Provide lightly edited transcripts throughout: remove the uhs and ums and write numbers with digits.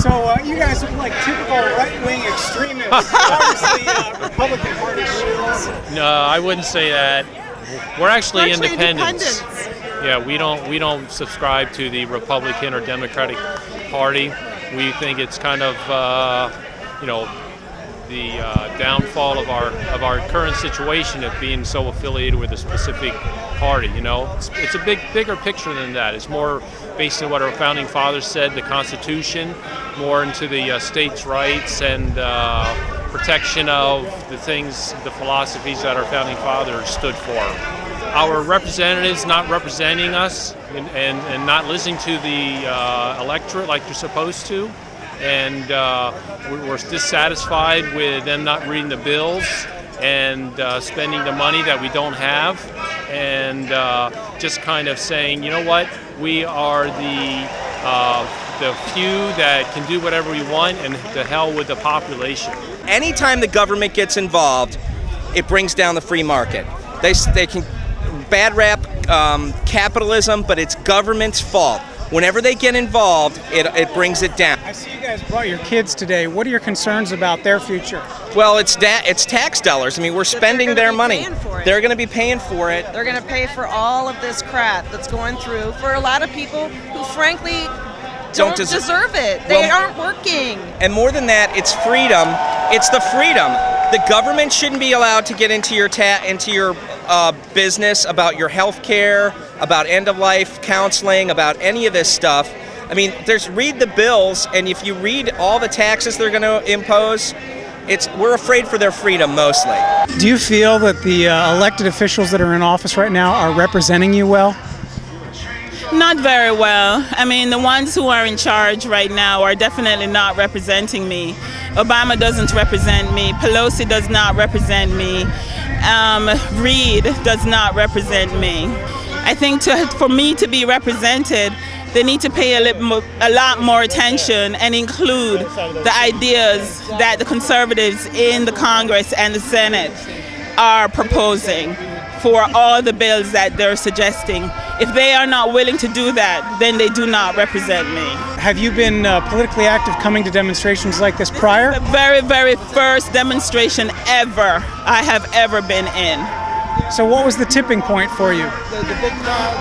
So you guys look like typical right-wing extremists. Obviously, Republican Party shields. No, I wouldn't say that. We're actually independents. Yeah, we don't subscribe to the Republican or Democratic Party. We think it's kind of the downfall of our current situation of being so affiliated with a specific party. It's a bigger picture than that. It's more based on what our founding fathers said, the Constitution, more into the states' rights and protection of the philosophies that our founding fathers stood for. Our representatives not representing us and not listening to the electorate like they're supposed to, and we're dissatisfied with them not reading the bills and spending the money that we don't have, and just kind of saying, you know what, we are the few that can do whatever we want, and to hell with the population. Anytime the government gets involved, it brings down the free market. They can bad rap capitalism, but it's government's fault. Whenever they get involved, it brings it down. I see you guys brought your kids today. What are your concerns about their future? Well, it's tax dollars. I mean, we're spending their money. They're going to be paying for it. They're going to pay for all of this crap that's going through for a lot of people who, frankly, don't deserve it. They aren't working. And more than that, it's freedom. It's the freedom. The government shouldn't be allowed to get into your business about your health care, about end-of-life counseling, about any of this stuff. I mean, read the bills, and if you read all the taxes they're going to impose, we're afraid for their freedom mostly. Do you feel that the elected officials that are in office right now are representing you well? Not very well. I mean, the ones who are in charge right now are definitely not representing me. Obama doesn't represent me. Pelosi does not represent me. Reid does not represent me. I think for me to be represented, they need to pay a lot more attention and include the ideas that the conservatives in the Congress and the Senate are proposing for all the bills that they're suggesting. If they are not willing to do that, then they do not represent me. Have you been politically active coming to demonstrations like this prior? This is the very, very first demonstration ever I have ever been in. So what was the tipping point for you?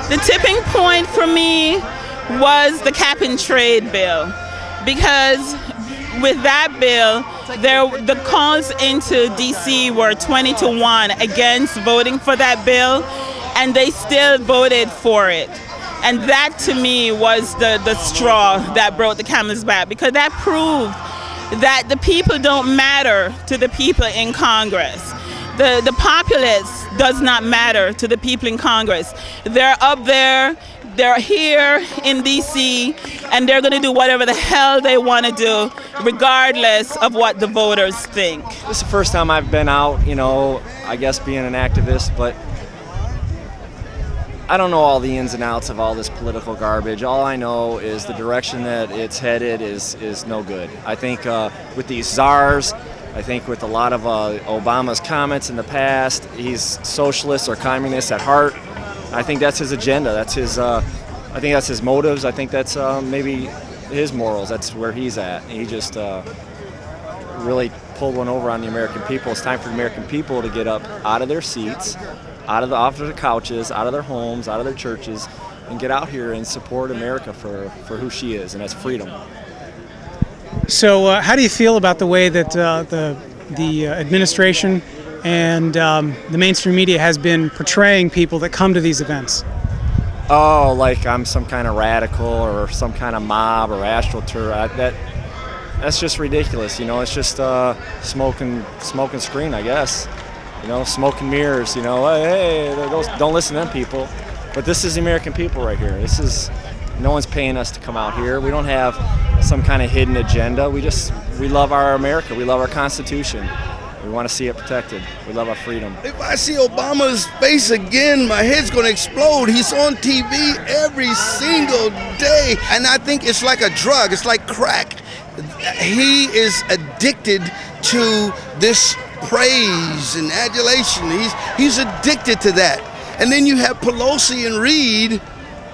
The tipping point for me was the cap and trade bill, because with that bill, the calls into DC were 20-1 against voting for that bill, and they still voted for it. And that to me was the straw that broke the camel's back, because that proved that the people don't matter to the people in Congress. The populace does not matter to the people in Congress. They're up there, they're here in DC, and they're going to do whatever the hell they want to do, regardless of what the voters think. This is the first time I've been out, I guess being an activist, but I don't know all the ins and outs of all this political garbage. All I know is the direction that it's headed is no good. I think with these czars, I think with a lot of Obama's comments in the past, he's socialist or communist at heart. I think that's his agenda. I think that's his motives. I think that's maybe his morals. That's where he's at. He just really pulled one over on the American people. It's time for the American people to get up out of their seats, off of their couches, out of their homes, out of their churches, and get out here and support America for who she is, and that's freedom. So how do you feel about the way that the administration and the mainstream media has been portraying people that come to these events? Oh, like I'm some kind of radical or some kind of mob or astroturf. That's just ridiculous. It's just smoke and screen, I guess. Smoke and mirrors. Hey, don't listen to them people. But this is the American people right here. No one's paying us to come out here. We don't have some kind of hidden agenda. We love our America. We love our Constitution. We want to see it protected. We love our freedom. If I see Obama's face again, my head's going to explode. He's on TV every single day. And I think it's like a drug. It's like crack. He is addicted to this praise and adulation. He's addicted to that. And then you have Pelosi and Reid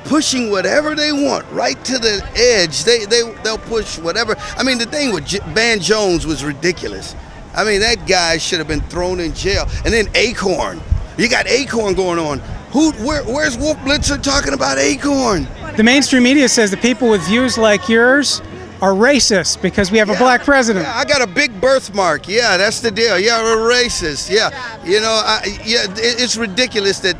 pushing whatever they want right to the edge. They'll push whatever. I mean, the thing with Van Jones was ridiculous. I mean, that guy should have been thrown in jail. And then Acorn. You got Acorn going on. Where's Wolf Blitzer talking about Acorn? The mainstream media says the people with views like yours are racist because we have a black president. Yeah, I got a big birthmark. Yeah, that's the deal. Yeah, we're racist. Yeah, you know, it's ridiculous that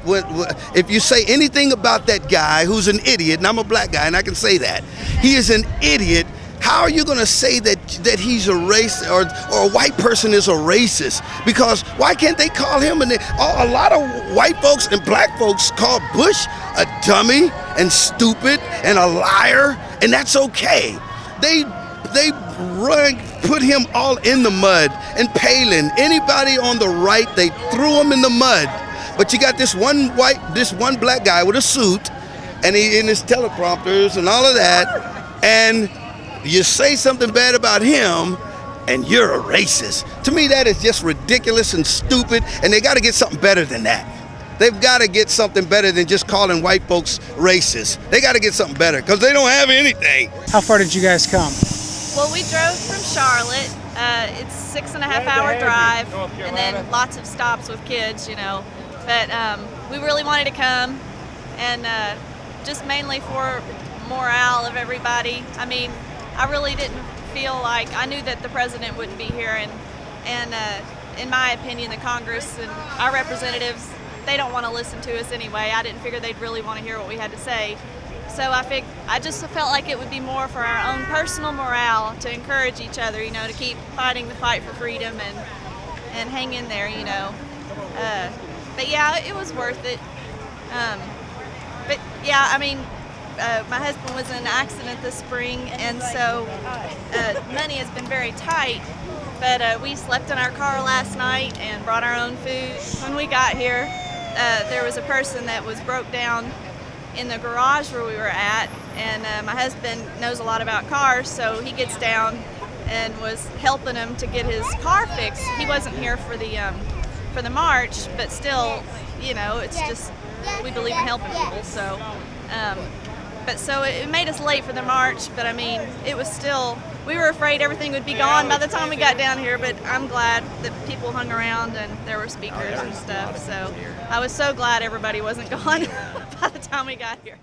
if you say anything about that guy who's an idiot, and I'm a black guy and I can say that, he is an idiot. How are you going to say that he's a racist or a white person is a racist? Because why can't they call him? And a lot of white folks and black folks call Bush a dummy and stupid and a liar, and that's okay. They put him all in the mud. And Palin, anybody on the right, they threw him in the mud. But you got this one black guy with a suit, and he in his teleprompters and all of that, and you say something bad about him, and you're a racist. To me, that is just ridiculous and stupid, and they got to get something better than that. They've got to get something better than just calling white folks racist. They got to get something better, because they don't have anything. How far did you guys come? Well, we drove from Charlotte. It's a 6.5-hour drive, and then lots of stops with kids, you know. But we really wanted to come, and just mainly for morale of everybody. I mean, I really didn't feel like, I knew that the president wouldn't be here, and in my opinion, the Congress and our representatives, they don't want to listen to us anyway. I didn't figure they'd really want to hear what we had to say. So I just felt like it would be more for our own personal morale to encourage each other, you know, to keep fighting the fight for freedom and hang in there, you know. But yeah, it was worth it. But yeah, I mean, my husband was in an accident this spring, and so money has been very tight. But we slept in our car last night and brought our own food. When we got here, there was a person that was broke down in the garage where we were at, and my husband knows a lot about cars, so he gets down and was helping him to get his car fixed. He wasn't here for the march, but still, you know, it's just, we believe in helping people, so. But so it made us late for the march, but I mean, it was still, we were afraid everything would be gone by the time we got down here, but I'm glad that people hung around and there were speakers and stuff, so I was so glad everybody wasn't gone by the time we got here.